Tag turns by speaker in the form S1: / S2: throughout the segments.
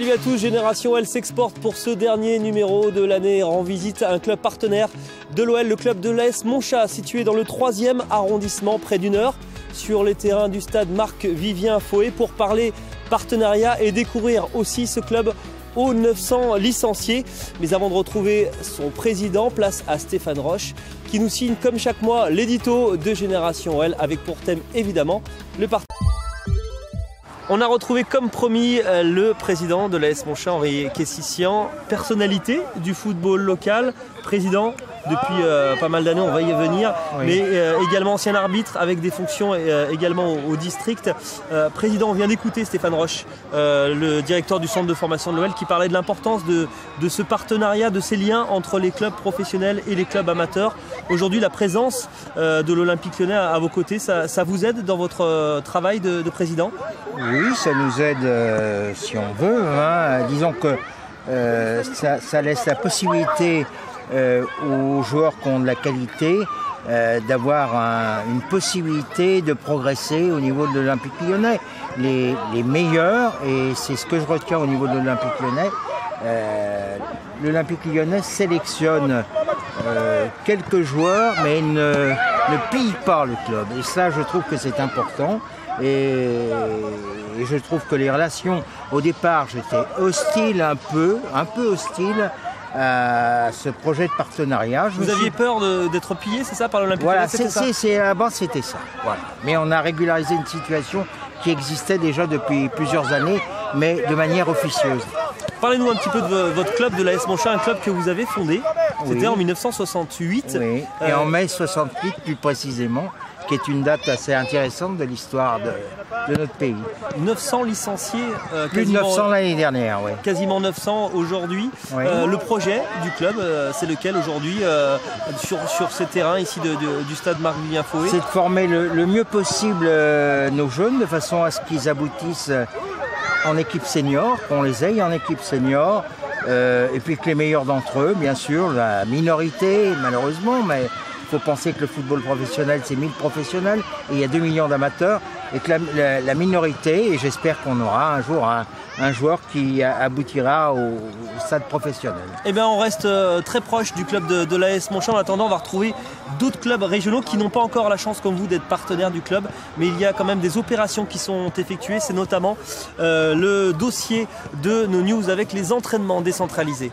S1: Salut à tous, Génération L s'exporte pour ce dernier numéro de l'année. Rend visite à un club partenaire de l'OL, le club de l'AS Montchat, situé dans le 3e arrondissement, près d'une heure, sur les terrains du stade Marc-Vivien Foé, pour parler partenariat et découvrir aussi ce club aux 900 licenciés. Mais avant de retrouver son président, place à Stéphane Roche, qui nous signe comme chaque mois l'édito de Génération L, avec pour thème évidemment le partenariat. On a retrouvé comme promis le président de l'AS Montchat, Henri Kessissian, personnalité du football local, président depuis pas mal d'années, on va y venir, oui. Mais également ancien arbitre avec des fonctions également au district. Président, on vient d'écouter Stéphane Roche, le directeur du centre de formation de l'OL, qui parlait de l'importance de ce partenariat, de ces liens entre les clubs professionnels et les clubs amateurs. Aujourd'hui, la présence de l'Olympique Lyonnais à vos côtés, ça vous aide dans votre travail de président ?
S2: Oui, ça nous aide si on veut. Hein. Disons que ça laisse la possibilité aux joueurs qui ont de la qualité d'avoir une possibilité de progresser au niveau de l'Olympique Lyonnais. Les meilleurs, et c'est ce que je retiens au niveau de l'Olympique Lyonnais, l'Olympique Lyonnais sélectionne quelques joueurs, mais ne pille pas le club. Et ça, je trouve que c'est important. Et je trouve que les relations, au départ, j'étais hostile, un peu hostile à ce projet de partenariat.
S1: Vous aviez peur d'être pillé, c'est ça, par l'Olympique Lyonnais?
S2: Voilà, avant c'était ça. Voilà. Mais on a régularisé une situation qui existait déjà depuis plusieurs années, mais de manière officieuse.
S1: Parlez-nous un petit peu de votre club de l'AS Montchat, un club que vous avez fondé. C'était en 1968.
S2: Oui, et en mai 68 plus précisément, qui est une date assez intéressante de l'histoire de notre pays. 900
S1: licenciés.
S2: Plus de 900 l'année dernière, oui.
S1: Quasiment 900 aujourd'hui. Oui. Le projet du club, c'est lequel aujourd'hui sur ces terrains ici du stade Marc-Vivien Foé?
S2: C'est de former le mieux possible nos jeunes, de façon à ce qu'ils aboutissent en équipe senior, qu'on les aille en équipe senior, et puis que les meilleurs d'entre eux, bien sûr, la minorité malheureusement, mais il faut penser que le football professionnel, c'est 1000 professionnels, et il y a 2 millions d'amateurs, et que la minorité, et j'espère qu'on aura un jour un joueur qui aboutira au stade professionnel.
S1: Eh bien, on reste très proche du club de l'AS Montchat. En attendant, on va retrouver d'autres clubs régionaux qui n'ont pas encore la chance, comme vous, d'être partenaires du club. Mais il y a quand même des opérations qui sont effectuées. C'est notamment le dossier de nos news avec les entraînements décentralisés.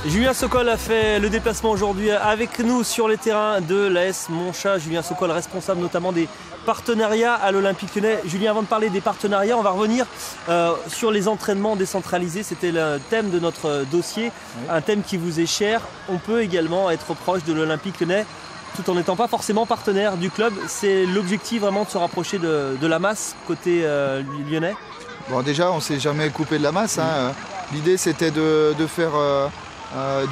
S1: Julien Sokol a fait le déplacement aujourd'hui avec nous sur les terrains de l'AS Montchat. Julien Sokol, responsable notamment des partenariats à l'Olympique Lyonnais. Julien, avant de parler des partenariats, on va revenir sur les entraînements décentralisés. C'était le thème de notre dossier, un thème qui vous est cher. On peut également être proche de l'Olympique Lyonnais tout en n'étant pas forcément partenaire du club. C'est l'objectif vraiment de se rapprocher de la masse côté lyonnais?
S3: Bon, déjà, on ne s'est jamais coupé de la masse. Hein. L'idée, c'était de faire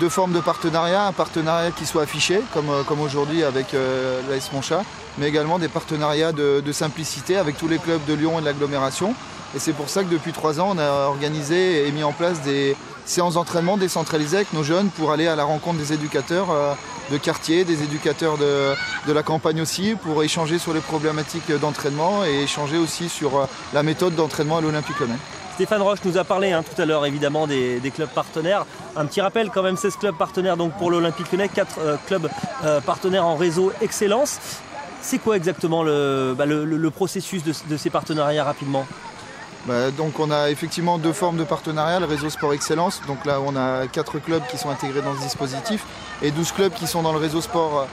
S3: deux formes de partenariat, un partenariat qui soit affiché, comme aujourd'hui avec l'AS Montchat, mais également des partenariats de simplicité avec tous les clubs de Lyon et de l'agglomération. Et c'est pour ça que depuis 3 ans, on a organisé et mis en place des séances d'entraînement décentralisées avec nos jeunes pour aller à la rencontre des éducateurs de quartier, des éducateurs de la campagne aussi, pour échanger sur les problématiques d'entraînement et échanger aussi sur la méthode d'entraînement à l'Olympique Lyonnais.
S1: Stéphane Roche nous a parlé tout à l'heure évidemment des clubs partenaires. Un petit rappel quand même, 16 clubs partenaires donc pour l'Olympique Lyonnais, 4 clubs partenaires en réseau Excellence. C'est quoi exactement le processus de ces partenariats rapidement?
S3: Donc on a effectivement 2 formes de partenariat, le réseau Sport Excellence. Donc là on a 4 clubs qui sont intégrés dans ce dispositif et 12 clubs qui sont dans le réseau sport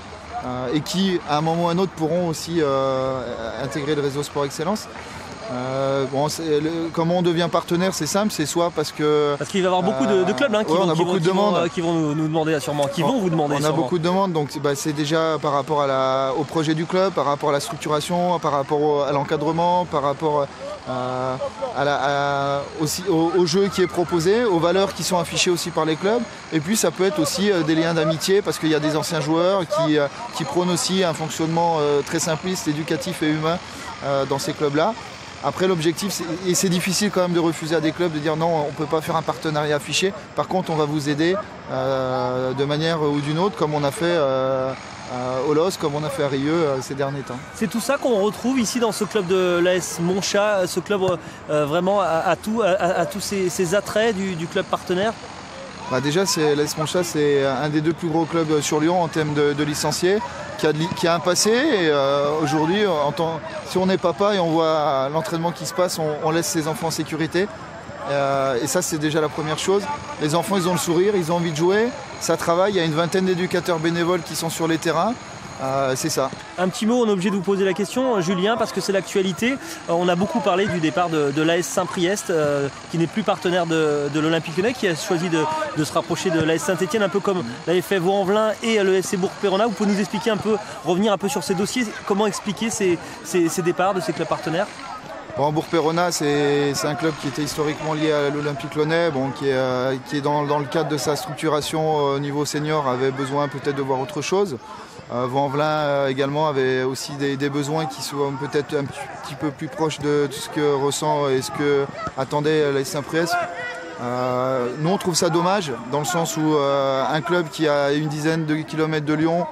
S3: et qui à un moment ou à un autre pourront aussi intégrer le réseau Sport Excellence. Comment on devient partenaire, c'est simple, c'est soit parce que...
S1: Parce qu'il va y avoir beaucoup de clubs qui vont nous demander sûrement, vous demander
S3: On a beaucoup de demandes, donc c'est déjà par rapport au projet du club, par rapport à la structuration, par rapport à l'encadrement, par rapport aussi au jeu qui est proposé, aux valeurs qui sont affichées aussi par les clubs. Et puis ça peut être aussi des liens d'amitié, parce qu'il y a des anciens joueurs qui prônent aussi un fonctionnement très simpliste, éducatif et humain dans ces clubs-là. Après l'objectif, et c'est difficile quand même de refuser à des clubs de dire non, on ne peut pas faire un partenariat affiché. Par contre, on va vous aider de manière ou d'une autre, comme on a fait au LOS, comme on a fait à Rieux ces derniers temps.
S1: C'est tout ça qu'on retrouve ici dans ce club de l'AS Monchat, ce club vraiment à tous ces attraits du club partenaire.
S3: Déjà, l'AS Monchat, c'est un des 2 plus gros clubs sur Lyon en termes de licenciés, qui a un passé. Et aujourd'hui, si on est papa et on voit l'entraînement qui se passe, on laisse ses enfants en sécurité. Et ça, c'est déjà la première chose. Les enfants, ils ont le sourire, ils ont envie de jouer, ça travaille. Il y a une vingtaine d'éducateurs bénévoles qui sont sur les terrains. C'est ça.
S1: Un petit mot, on est obligé de vous poser la question, Julien, parce que c'est l'actualité. On a beaucoup parlé du départ de l'AS Saint-Priest, qui n'est plus partenaire de l'Olympique Lyonnais, qui a choisi de se rapprocher de l'AS Saint-Etienne, un peu comme l'avait fait Vaux-en-Velin et le FC Bourg-Péronat. Vous pouvez nous expliquer revenir un peu sur ces dossiers, comment expliquer ces départs de ces clubs partenaires?
S3: Bourg-Péronat, c'est un club qui était historiquement lié à l'Olympique Lyonnais, qui est dans le cadre de sa structuration au niveau senior, avait besoin peut-être de voir autre chose. Vaux-en-Velin également avait aussi des besoins qui sont peut-être un petit peu plus proches de ce que ressent et ce que attendait l'AS Saint-Priest. Nous on trouve ça dommage dans le sens où un club qui a une dizaine de kilomètres de Lyon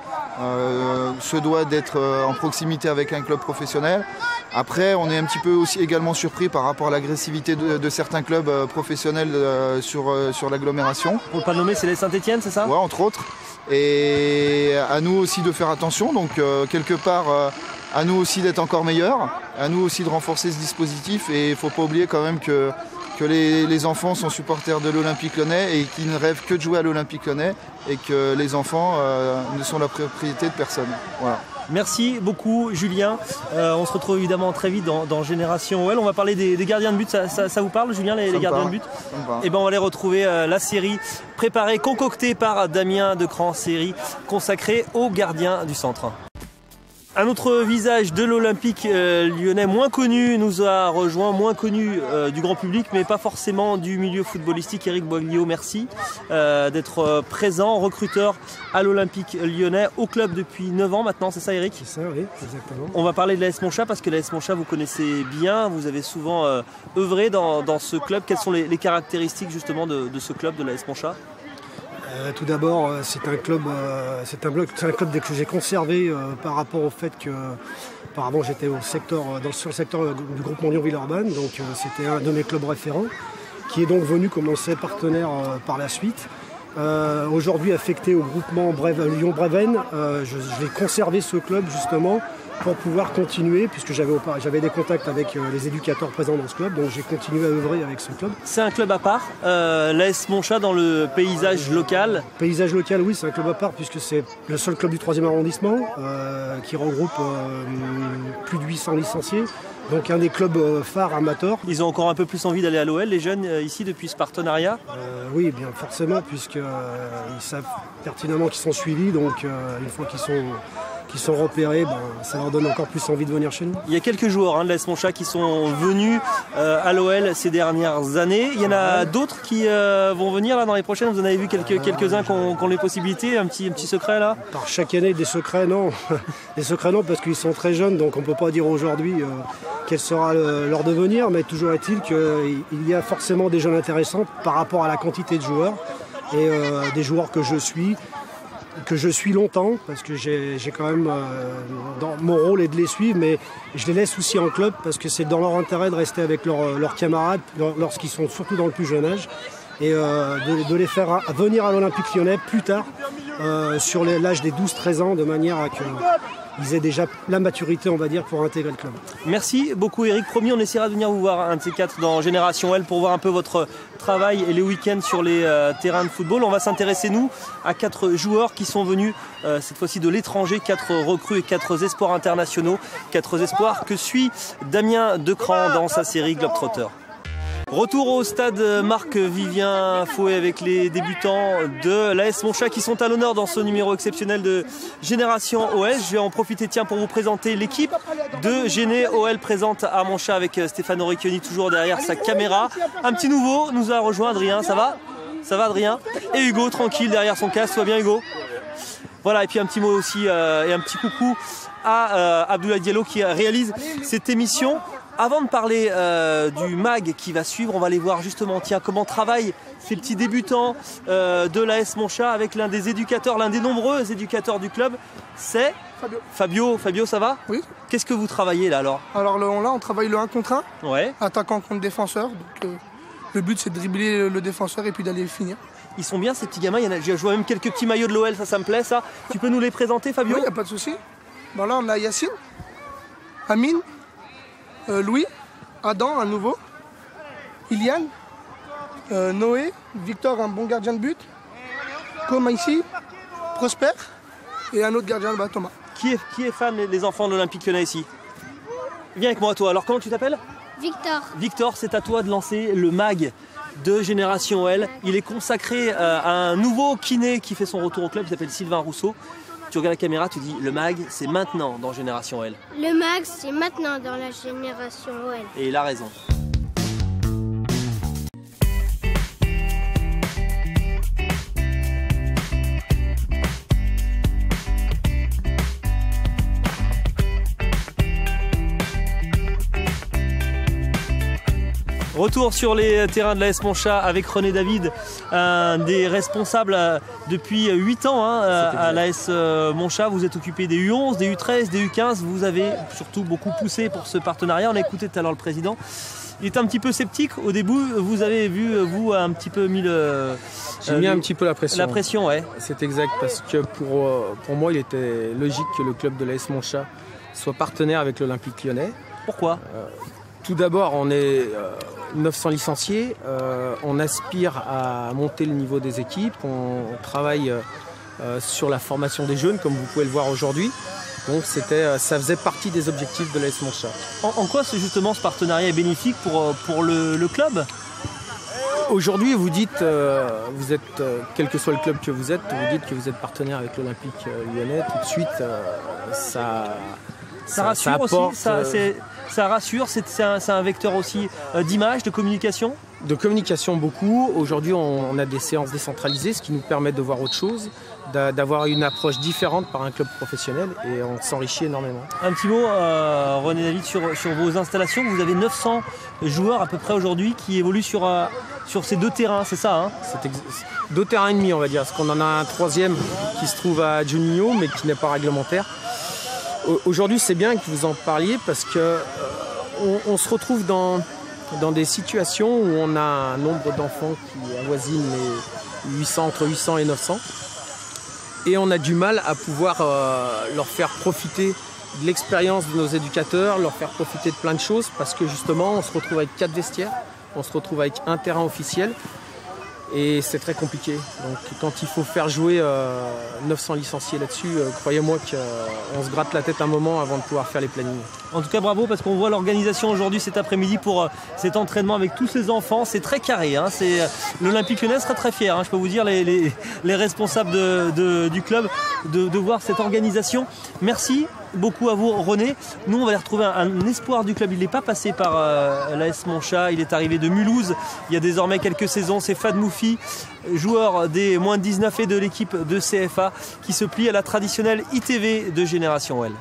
S3: se doit d'être en proximité avec un club professionnel. Après, on est un petit peu aussi également surpris par rapport à l'agressivité de certains clubs professionnels sur l'agglomération.
S1: Pour ne pas le nommer, c'est les Saint-Etienne, c'est ça?
S3: Ouais, entre autres. Et à nous aussi de faire attention, donc quelque part à nous aussi d'être encore meilleurs, à nous aussi de renforcer ce dispositif. Et il ne faut pas oublier quand même que les enfants sont supporters de l'Olympique Lyonnais et qu'ils ne rêvent que de jouer à l'Olympique Lyonnais et que les enfants ne sont la propriété de personne. Voilà.
S1: Merci beaucoup Julien, on se retrouve évidemment très vite dans Génération OL. On va parler des gardiens de but, ça vous parle Julien, les gardiens de but? Et ben on va aller retrouver la série préparée, concoctée par Damien Decran, série consacrée aux gardiens du centre. Un autre visage de l'Olympique lyonnais moins connu nous a rejoint, moins connu du grand public, mais pas forcément du milieu footballistique. Eric Boiglio, merci d'être présent, recruteur à l'Olympique lyonnais, au club depuis 9 ans maintenant, c'est ça Eric?
S4: C'est ça, oui, exactement.
S1: On va parler de l'AS Monchat parce que l'AS Monchat vous connaissez bien, vous avez souvent œuvré dans ce club. Quelles sont les caractéristiques justement de ce club de l'AS Monchat?
S4: Tout d'abord, c'est un club que j'ai conservé par rapport au fait que auparavant j'étais sur le secteur du groupement Lyon-Villeurbanne, donc c'était un de mes clubs référents, qui est donc venu commencer partenaire par la suite. Aujourd'hui affecté au groupement Lyon-Bréven, je vais conserver ce club justement pour pouvoir continuer, puisque j'avais des contacts avec les éducateurs présents dans ce club, donc j'ai continué à œuvrer avec ce club.
S1: C'est un club à part, l'AS Monchat dans le paysage local?
S4: Paysage local, oui, c'est un club à part, puisque c'est le seul club du 3e arrondissement, qui regroupe plus de 800 licenciés. Donc un des clubs phares amateurs.
S1: Ils ont encore un peu plus envie d'aller à l'OL, les jeunes ici, depuis ce partenariat?
S4: Oui, bien forcément, puisqu'ils savent pertinemment qu'ils sont suivis, donc une fois qu'ils sont repérés, ça leur donne encore plus envie de venir chez nous.
S1: Il y a quelques joueurs de l'AS Monchat qui sont venus à l'OL ces dernières années. Il y en a d'autres qui vont venir là, dans les prochaines. Vous en avez vu quelques-uns qui ont les possibilités. Un petit secret là?
S4: Par chaque année, des secrets non. Des secrets non, parce qu'ils sont très jeunes, donc on ne peut pas dire aujourd'hui quel sera leur devenir. Mais toujours est-il qu'il y a forcément des jeunes intéressants par rapport à la quantité de joueurs. Et des joueurs que je suis longtemps, parce que j'ai quand même mon rôle est de les suivre, mais je les laisse aussi en club parce que c'est dans leur intérêt de rester avec leurs camarades lorsqu'ils sont surtout dans le plus jeune âge et de les faire venir à l'Olympique Lyonnais plus tard sur l'âge des 12-13 ans, de manière à qu'ils aient déjà la maturité, on va dire, pour intégrer le club.
S1: Merci beaucoup Eric. Promis, on essaiera de venir vous voir un de ces quatre dans Génération L pour voir un peu votre travail et les week-ends sur les terrains de football. On va s'intéresser, nous, à 4 joueurs qui sont venus cette fois-ci de l'étranger, 4 recrues et 4 espoirs internationaux. 4 espoirs que suit Damien Decran dans sa série Globetrotter. Retour au stade Marc-Vivien Fouet avec les débutants de l'AS Monchat qui sont à l'honneur dans ce numéro exceptionnel de Génération OL. Je vais en profiter pour vous présenter l'équipe de Géné OL présente à Monchat avec Stéphane Orecchioni toujours derrière sa caméra. Un petit nouveau nous a rejoint, Adrien, ça va? Ça va Adrien? Et Hugo tranquille derrière son casque, tout va bien Hugo? Voilà, et puis un petit mot aussi et un petit coucou à Abdoulaye Diallo qui réalise cette émission. Avant de parler du MAG qui va suivre, on va aller voir justement comment travaillent ces petits débutants de l'AS Monchat avec l'un des éducateurs, l'un des nombreux éducateurs du club, c'est Fabio. Fabio, ça va?
S5: Oui.
S1: Qu'est-ce que vous travaillez là alors?
S5: Alors là, on travaille le 1 contre 1,
S1: ouais.
S5: Attaquant contre défenseur. Donc, le but c'est de dribbler le défenseur et puis d'aller finir.
S1: Ils sont bien ces petits gamins, je vois même quelques petits maillots de l'OL, ça me plaît ça. Tu peux nous les présenter Fabio?
S5: Oui, il n'y a pas de souci. Bon, là on a Yacine, Amine, Louis, Adam, un nouveau, Iliane, Noé, Victor, un bon gardien de but, Coma ici, Prosper et un autre gardien, Thomas.
S1: Qui est fan des enfants de l'Olympique Lyonnais ici? Viens avec moi toi, alors comment tu t'appelles?
S6: Victor.
S1: Victor, c'est à toi de lancer le MAG de Génération L. Il est consacré à un nouveau kiné qui fait son retour au club, il s'appelle Sylvain Rousseau. Tu regardes la caméra, tu dis le MAG, c'est maintenant dans Génération L.
S6: Le MAG, c'est maintenant dans la Génération OL.
S1: Et il a raison. Retour sur les terrains de l'AS Monchat avec René David, un des responsables depuis 8 ans à l'AS Monchat. Vous êtes occupé des U11, des U13, des U15. Vous avez surtout beaucoup poussé pour ce partenariat. On a écouté tout à l'heure le président. Il était un petit peu sceptique au début. Vous avez vu, vous, un petit peu mis le...
S7: J'ai mis un petit peu la pression.
S1: La pression, ouais.
S7: C'est exact, parce que pour moi, il était logique que le club de l'AS Monchat soit partenaire avec l'Olympique Lyonnais.
S1: Pourquoi?
S7: Tout d'abord, on est 900 licenciés, on aspire à monter le niveau des équipes, on travaille sur la formation des jeunes, comme vous pouvez le voir aujourd'hui. Donc ça faisait partie des objectifs de l'AS Monchat.
S1: En quoi justement ce partenariat est bénéfique pour le club?
S7: Aujourd'hui, vous dites, vous êtes, quel que soit le club que vous êtes, vous dites que vous êtes partenaire avec l'Olympique Lyonnais. Tout de suite,
S1: ça rassure
S7: apporte,
S1: aussi, ça rassure, c'est un vecteur aussi d'image, de communication?
S7: De communication beaucoup. Aujourd'hui, on a des séances décentralisées, ce qui nous permet de voir autre chose, d'avoir une approche différente par un club professionnel et on s'enrichit énormément.
S1: Un petit mot, René David, sur vos installations. Vous avez 900 joueurs à peu près aujourd'hui qui évoluent sur ces 2 terrains, c'est ça hein?
S7: C'est 2 terrains et demi, on va dire, parce qu'on en a un 3e qui se trouve à Juninho, mais qui n'est pas réglementaire. Aujourd'hui, c'est bien que vous en parliez parce que on se retrouve dans des situations où on a un nombre d'enfants qui avoisine les entre 800 et 900. Et on a du mal à pouvoir leur faire profiter de l'expérience de nos éducateurs, leur faire profiter de plein de choses parce que justement, on se retrouve avec 4 vestiaires, on se retrouve avec un terrain officiel. Et c'est très compliqué. Donc quand il faut faire jouer 900 licenciés là-dessus, croyez-moi qu'on se gratte la tête un moment avant de pouvoir faire les plannings.
S1: En tout cas bravo parce qu'on voit l'organisation aujourd'hui cet après-midi pour cet entraînement avec tous ces enfants. C'est très carré. Hein. L'Olympique Lyonnais sera très fier. Hein. Je peux vous dire les responsables du club de voir cette organisation. Merci beaucoup à vous René. Nous on va aller retrouver un espoir du club. Il n'est pas passé par l'AS Monchat. Il est arrivé de Mulhouse il y a désormais quelques saisons. C'est Fad Moufi, joueur des moins de 19 et de l'équipe de CFA qui se plie à la traditionnelle ITV de Génération L.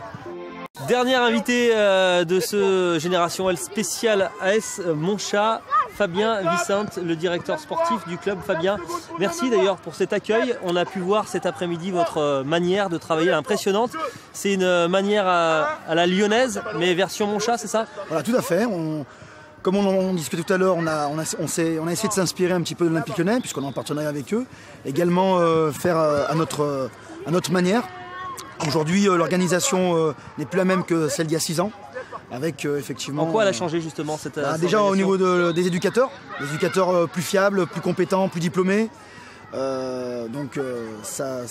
S1: Dernier invité de ce Génération L spécial AS Monchat, Fabien Vicente, le directeur sportif du club. Fabien, merci d'ailleurs pour cet accueil. On a pu voir cet après-midi votre manière de travailler impressionnante. C'est une manière à la lyonnaise, mais version Monchat, c'est ça?
S8: Voilà, tout à fait. comme on discutait tout à l'heure, on a essayé de s'inspirer un petit peu de l'Olympique Lyonnais, puisqu'on est en partenariat avec eux. Également faire à notre manière. Aujourd'hui, l'organisation n'est plus la même que celle d'il y a 6 ans. Avec effectivement.
S1: En quoi elle a changé justement cette
S8: déjà au niveau des éducateurs plus fiables, plus compétents, plus diplômés. Ça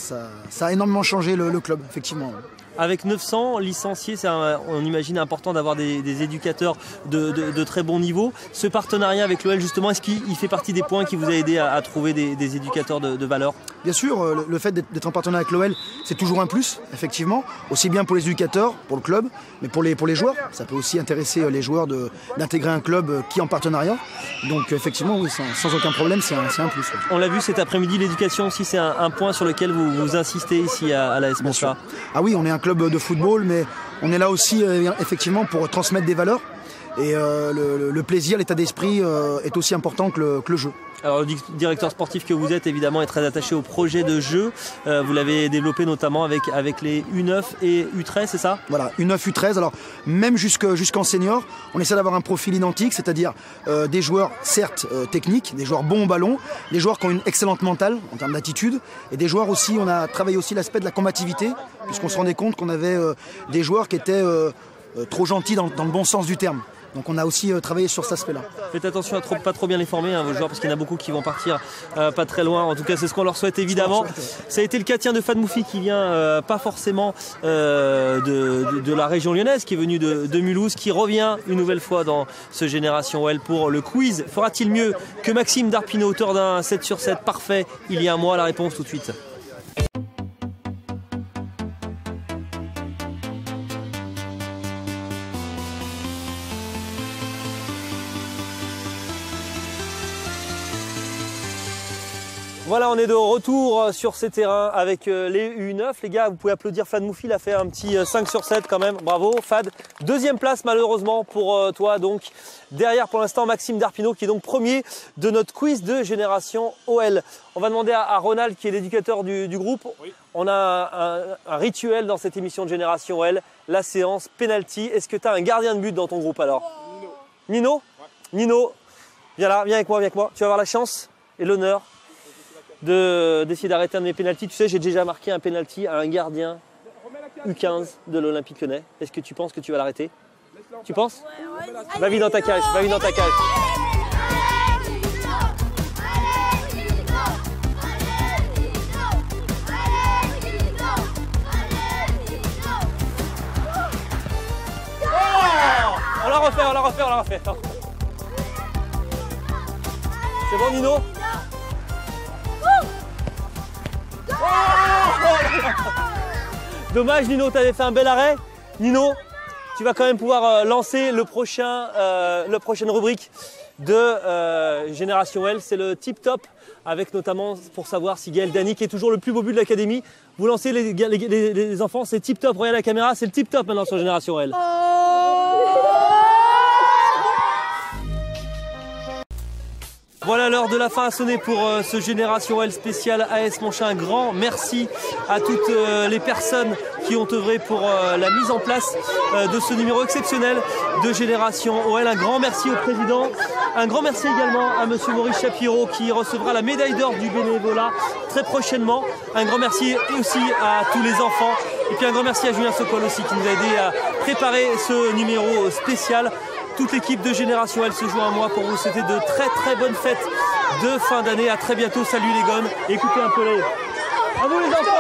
S8: a énormément changé le club, effectivement.
S1: Avec 900 licenciés, on imagine important d'avoir des éducateurs de très bon niveau. Ce partenariat avec l'OL, justement, est-ce qu'il fait partie des points qui vous a aidé à trouver des éducateurs de valeur? Bien
S8: sûr, le fait d'être en partenariat avec l'OL, c'est toujours un plus, effectivement. Aussi bien pour les éducateurs, pour le club, mais pour les joueurs. Ça peut aussi intéresser les joueurs d'intégrer un club qui est en partenariat. Donc effectivement, oui, sans aucun problème, c'est un plus.
S1: On l'a vu cet après-midi, l'éducation aussi, c'est un point sur lequel vous insistez ici à l'AS Moncha.
S8: Ah oui, on est un club de football, mais on est là aussi effectivement pour transmettre des valeurs. Et le plaisir, l'état d'esprit est aussi important que le jeu.
S1: Alors le directeur sportif que vous êtes évidemment est très attaché au projet de jeu. Vous l'avez développé notamment avec les U9 et U13, c'est ça?
S8: Voilà, U9, U13. Alors même jusqu'en senior, on essaie d'avoir un profil identique, c'est-à-dire des joueurs certes techniques, des joueurs bons au ballon, des joueurs qui ont une excellente mentale en termes d'attitude, et des joueurs aussi, on a travaillé aussi l'aspect de la combativité, puisqu'on se rendait compte qu'on avait des joueurs qui étaient trop gentils dans le bon sens du terme. Donc on a aussi travaillé sur cet aspect-là.
S1: Faites attention à pas trop bien les former, vos joueurs, parce qu'il y en a beaucoup qui vont partir pas très loin. En tout cas, c'est ce qu'on leur souhaite évidemment. Ça a été le cas de Fad Moufi qui vient pas forcément de la région lyonnaise, qui est venu de Mulhouse, qui revient une nouvelle fois dans ce Génération OL pour le quiz. Fera-t-il mieux que Maxime Darpino, auteur d'un 7 sur 7 parfait il y a un mois? La réponse tout de suite. Voilà, on est de retour sur ces terrains avec les U9. Les gars, vous pouvez applaudir Fad Moufi, il a fait un petit 5 sur 7 quand même. Bravo Fad. Deuxième place malheureusement pour toi donc. Derrière pour l'instant Maxime Darpino qui est donc premier de notre quiz de Génération OL. On va demander à Ronald qui est l'éducateur du groupe. Oui. On a un rituel dans cette émission de Génération OL, la séance penalty. Est-ce que tu as un gardien de but dans ton groupe alors? Nino? Ouais. Nino, viens là, viens avec moi. Tu vas avoir la chance et l'honneur d'essayer d'arrêter un de mes pénaltys. Tu sais, j'ai déjà marqué un pénalty à un gardien U15 de l'Olympique Lyonnais. Est-ce que tu penses que tu vas l'arrêter? Tu penses? Va vite dans ta cage, va vite dans ta cage. On la refait. C'est bon Nino? Dommage Nino, tu avais fait un bel arrêt. Nino, tu vas quand même pouvoir lancer la prochaine rubrique de Génération OL. C'est le tip top, avec notamment pour savoir si Gaël Dany, qui est toujours le plus beau but de l'académie, vous lancez les enfants, c'est tip top. Regardez la caméra, c'est le tip top maintenant sur Génération OL. Voilà, l'heure de la fin a sonné pour ce Génération OL spécial AS Moncha. Un grand merci à toutes les personnes qui ont œuvré pour la mise en place de ce numéro exceptionnel de Génération OL. Un grand merci au président. Un grand merci également à monsieur Maurice Shapiro qui recevra la médaille d'or du bénévolat très prochainement. Un grand merci aussi à tous les enfants. Et puis un grand merci à Julien Sokol aussi qui nous a aidé à préparer ce numéro spécial. Toute l'équipe de Génération OL se joint à moi pour vous souhaiter de très bonnes fêtes de fin d'année. À très bientôt. Salut les gommes. Écoutez un peu les... À vous les enfants.